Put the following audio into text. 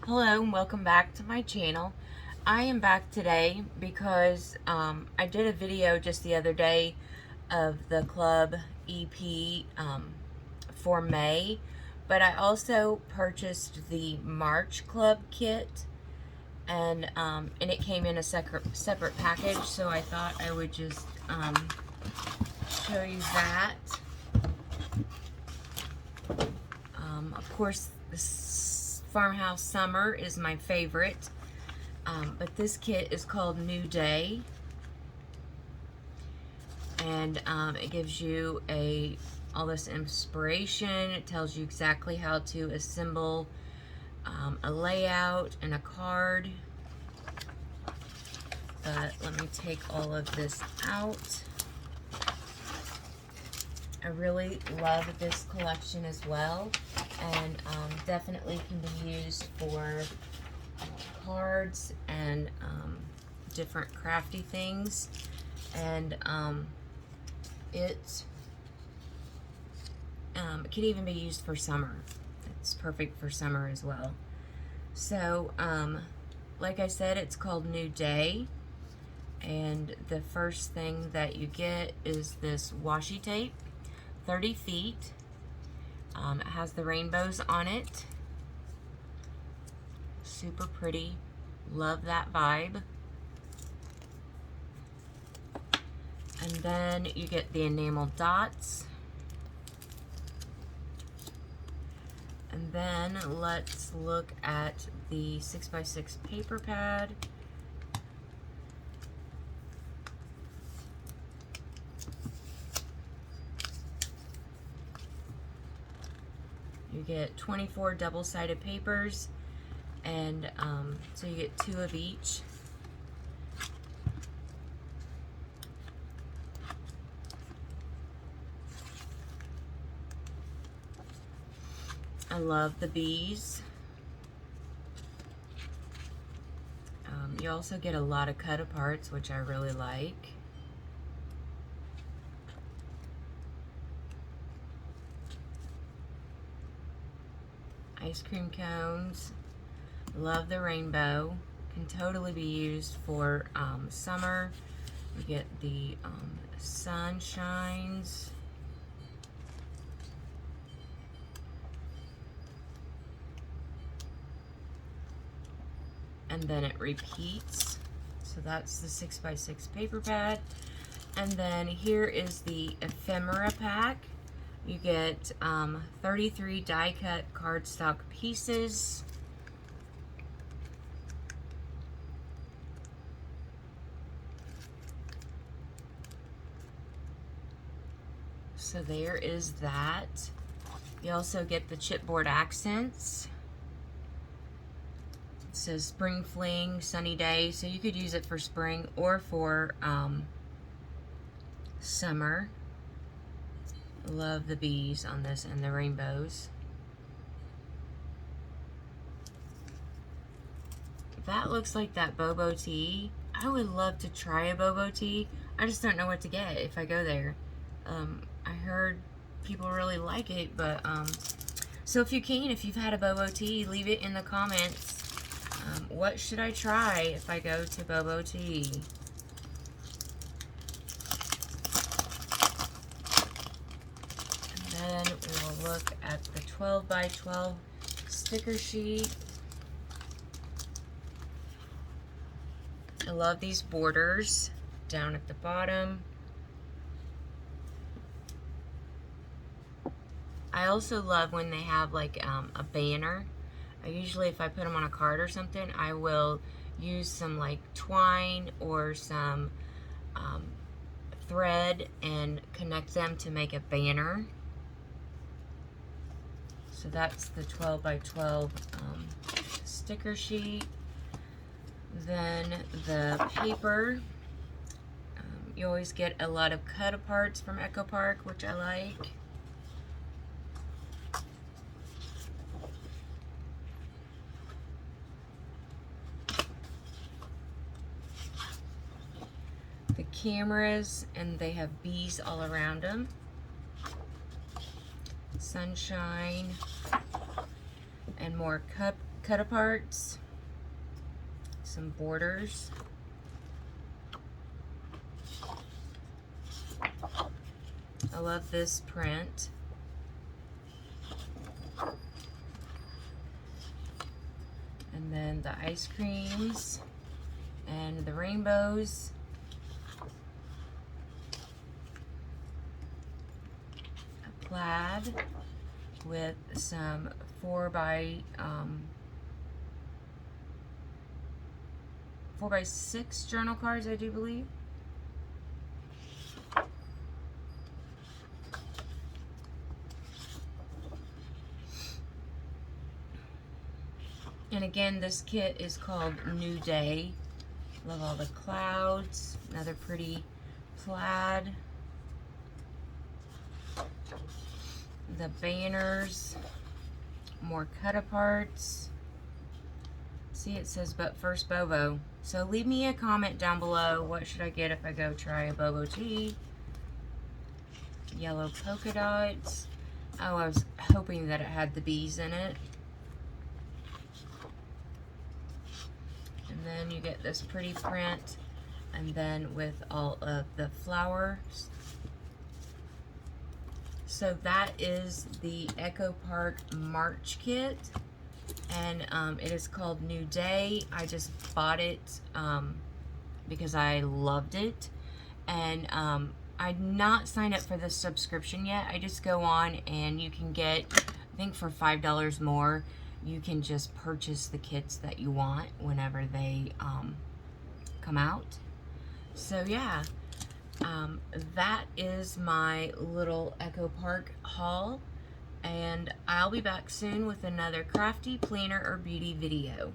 Hello and welcome back to my channel. I am back today because I did a video just the other day of the club EP for May, but I also purchased the March club kit, and it came in a separate package, so I thought I would just show you that. Of course, this Farmhouse Summer is my favorite, but this kit is called New Day, and it gives you all this inspiration. It tells you exactly how to assemble a layout and a card. But let me take all of this out. I really love this collection as well, and definitely can be used for cards and different crafty things. And it can even be used for summer. It's perfect for summer as well. So like I said, it's called New Day, and the first thing that you get is this washi tape, 30 feet. It has the rainbows on it. Super pretty. Love that vibe. And then you get the enamel dots. And then let's look at the 6x6 paper pad. You get 24 double-sided papers, and so you get 2 of each. I love the bees. You also get a lot of cut-aparts, which I really like. Ice cream cones. Love the rainbow. Can totally be used for summer. You get the sunshines. And then it repeats. So that's the 6x6 paper pad. And then here is the Ephemera pack. You get 33 die-cut cardstock pieces. So there is that. You also get the chipboard accents. It says Spring Fling, Sunny Day, so you could use it for spring or for summer. Love the bees on this and the rainbows. That looks like that Boba Tea. I would love to try a Boba Tea. I just don't know what to get if I go there. I heard people really like it, but so if you've had a Boba Tea, leave it in the comments. What should I try if I go to Boba Tea? And then we'll look at the 12x12 sticker sheet. I love these borders down at the bottom. I also love when they have like a banner. Usually if I put them on a card or something, I will use some like twine or some thread and connect them to make a banner. So that's the 12x12 sticker sheet. Then the paper. You always get a lot of cut-aparts from Echo Park, which I like. The cameras, and they have bees all around them. Sunshine, and more cut-aparts, some borders, I love this print. And then the ice creams and the rainbows. A plaid with some 4x6 journal cards, I do believe. And again, this kit is called New Day. Love all the clouds. Another pretty plaid. The banners. More cut-aparts. See, it says, but first Bobo. So leave me a comment down below. What should I get if I go try a Boba Tea? Yellow polka dots. Oh, I was hoping that it had the bees in it. And then you get this pretty print, and then with all of the flowers. So that is the Echo Park March kit, and it is called New Day. I just bought it because I loved it, and I'd not signed up for the subscription yet. I just go on and you can get, I think for $5 more, you can just purchase the kits that you want whenever they come out. So yeah, that is my little Echo Park haul, and I'll be back soon with another crafty, planner, or beauty video.